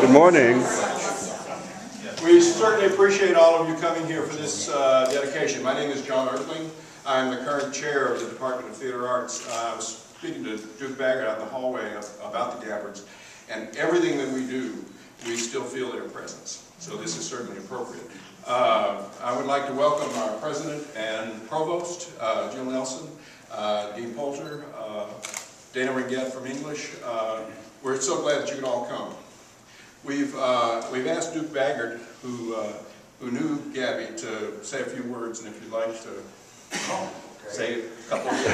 Good morning. We certainly appreciate all of you coming here for this dedication. My name is John Ertling. I'm the current chair of the Department of Theater Arts. I was speaking to Duke Baggard out in the hallway about the Gabbards, and everything that we do, we still feel their presence. So this is certainly appropriate. I would like to welcome our president and provost, Jill Nelson, Dean Poulter, Dana Ringett from English. We're so glad that you could all come. We've asked Duke Baggard, who knew Gabby, to say a few words, and if you'd like to say a couple of words.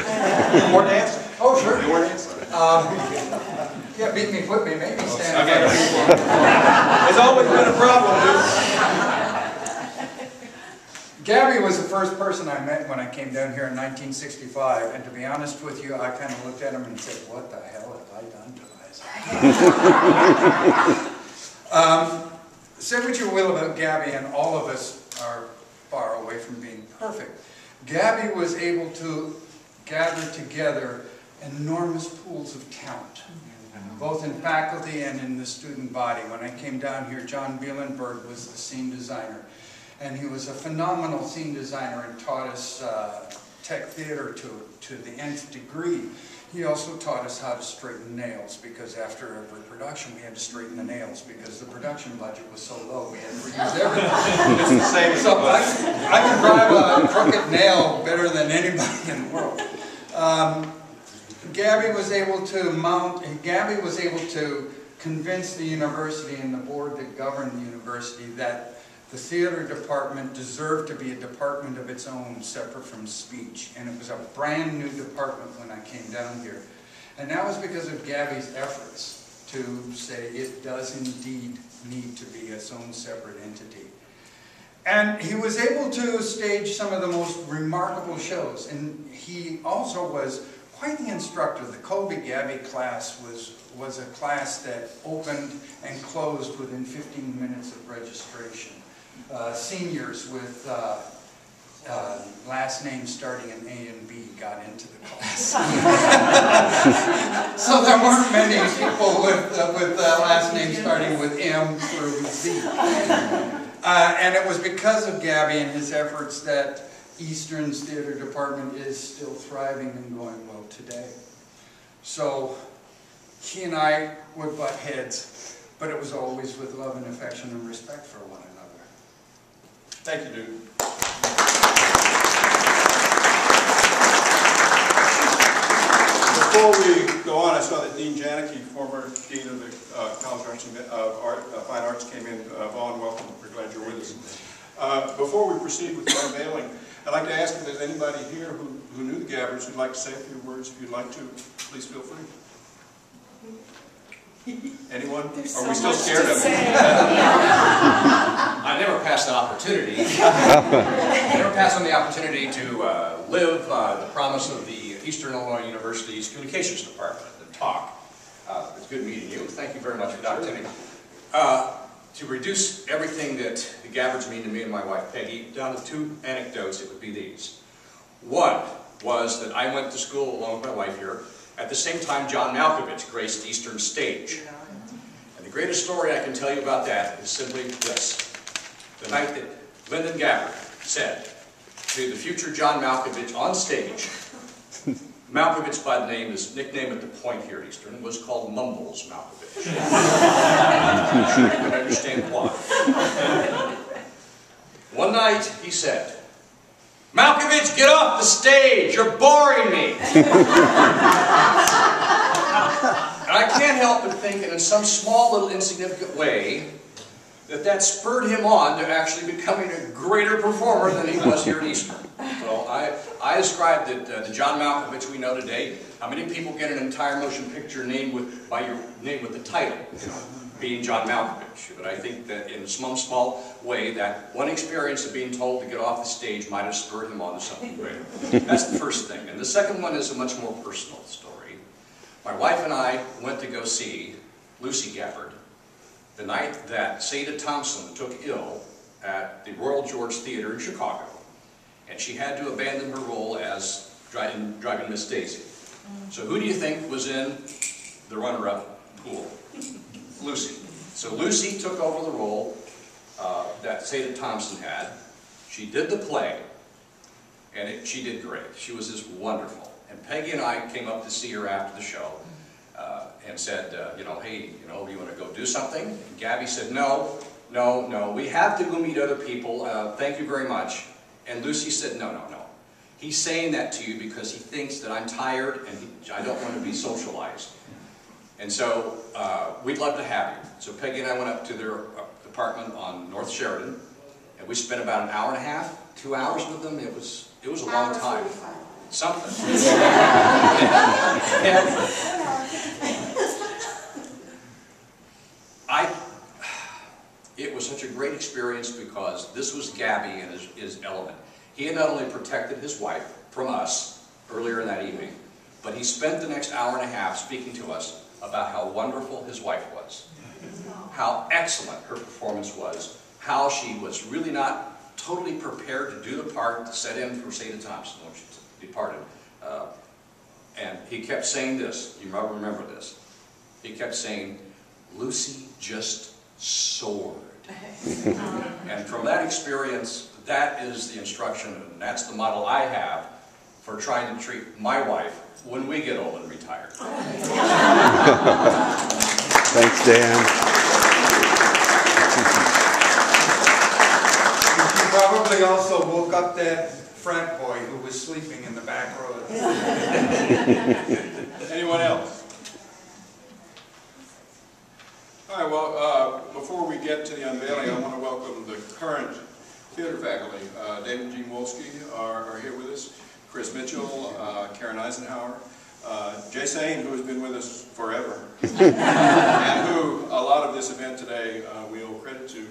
You weren't dancing? Oh, sure. You weren't dancing? Yeah, beat me, put me, make me stand. Okay. It's always been a problem, Duke. Gabby was the first person I met when I came down here in 1965, and to be honest with you, I kind of looked at him and said, what the hell have I done to myself? Say what you will about Gabby, and all of us are far away from being perfect. Gabby was able to gather together enormous pools of talent, both in faculty and in the student body. When I came down here, John Bielenberg was the scene designer, and he was a phenomenal scene designer and taught us tech theater to the nth degree. He also taught us how to straighten nails, because after every production we had to straighten the nails because the production budget was so low we had to reuse everything. It's the same. So I can drive a crooked nail better than anybody in the world. Gabby was able to convince the university and the board that governed the university that the theater department deserved to be a department of its own, separate from speech. And it was a brand new department when I came down here. And that was because of Gabby's efforts to say it does indeed need to be its own separate entity. And he was able to stage some of the most remarkable shows. And he also was quite the instructor. The Colby Gabby class was a class that opened and closed within 15 minutes of registration. Seniors with last names starting in A and B got into the class. So there weren't many people with last names starting with M through Z. And it was because of Gabby and his efforts that Eastern's theater department is still thriving and going well today. So he and I would butt heads, but it was always with love and affection and respect for one another. Thank you, Duke. Before we go on, I saw that Dean Janicki, former Dean of the College of Fine Arts, came in. Vaughn, welcome. We're glad you're with us. Before we proceed with the unveiling, I'd like to ask if there's anybody here who knew the Gabbards who'd like to say a few words. If you'd like to, please feel free. Anyone? Are we still scared of it? I never passed the opportunity. I never passed on the opportunity to live the promise of the Eastern Illinois University's Communications Department and talk. It's good meeting you. Thank you very much for the opportunity. To reduce everything that the Gabbards mean to me and my wife Peggy down to two anecdotes, it would be these. One was that I went to school along with my wife here at the same time John Malkovich graced Eastern stage. And the greatest story I can tell you about that is simply this. The night that Lyndon Gabbard said to the future John Malkovich on stage, Malkovich by the name, his nickname at the point here at Eastern, was called Mumbles Malkovich. I'm sure you can understand why. One night he said, "Malkovich, get off the stage! You're boring me!" And I can't help but think, in some small little insignificant way, that spurred him on to actually becoming a greater performer than he was here at Eastern. So I ascribe that the John Malkovich we know today, how many people get an entire motion picture named by your name with the title, being John Malkovich. But I think that in some small way, that one experience of being told to get off the stage might have spurred him on to something greater. That's the first thing. And the second one is a much more personal story. My wife and I went to go see Lucy Gabbard the night that Seda Thompson took ill at the Royal George Theater in Chicago. And she had to abandon her role as driving Miss Daisy. So who do you think was in the runner-up pool? Lucy. So Lucy took over the role that Seda Thompson had. She did the play, and she did great. She was just wonderful. And Peggy and I came up to see her after the show and said, hey, do you want to go do something? And Gabby said, no, we have to go meet other people. Thank you very much. And Lucy said, no. He's saying that to you because he thinks that I'm tired and I don't want to be socialized. And so we'd love to have you. So Peggy and I went up to their apartment on North Sheridan, and we spent about an hour and a half, 2 hours with them. It was a long time. Something. It was such a great experience because this was Gabby and his element. He had not only protected his wife from us earlier in that evening, but he spent the next hour and a half speaking to us about how wonderful his wife was, how excellent her performance was, how she was really not totally prepared to do the part to set in for Seda Thompson when she departed. And he kept saying this, you might remember this, he kept saying, Lucy just soared. And from that experience, that is the instruction, and that's the model I have for trying to treat my wife when we get old and retired. Thanks, Dan. You probably also woke up that frat boy who was sleeping in the back row. Anyone else? All right, well, before we get to the unveiling, I want to welcome the current theater faculty. David G. Wolski are here with us, Chris Mitchell, Karen Eisenhower, Jay Sain, who has been with us forever, and who a lot of this event today we owe credit to.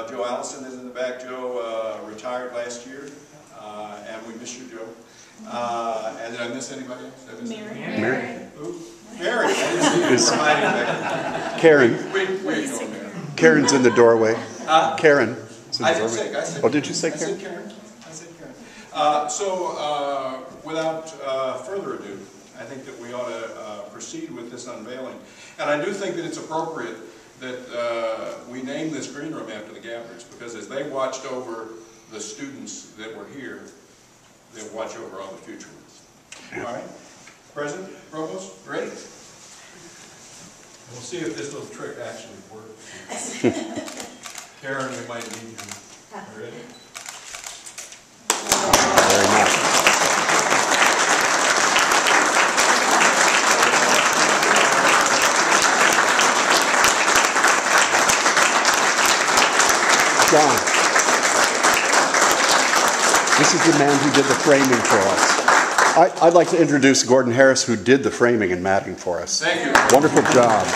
Joe Allison is in the back. Joe retired last year, and we miss you, Joe. And did I miss anybody else? Mary. Who? Mary. I didn't see her hiding back. Karen. Where you going, Mary? Karen's in the doorway. Karen. I didn't say. I said. Oh, did you say Karen? I said Karen. Without further ado, I think that we ought to proceed with this unveiling. And I do think that it's appropriate that we name this green room after the Gabbards, because as they watched over the students that were here, they'll watch over all the future ones. All right? President, Provost, ready? We'll see if this little trick actually works. Karen, we might need you. Ready? Very much. John, this is the man who did the framing for us. I'd like to introduce Gordon Harris, who did the framing and matting for us. Thank you. Wonderful job.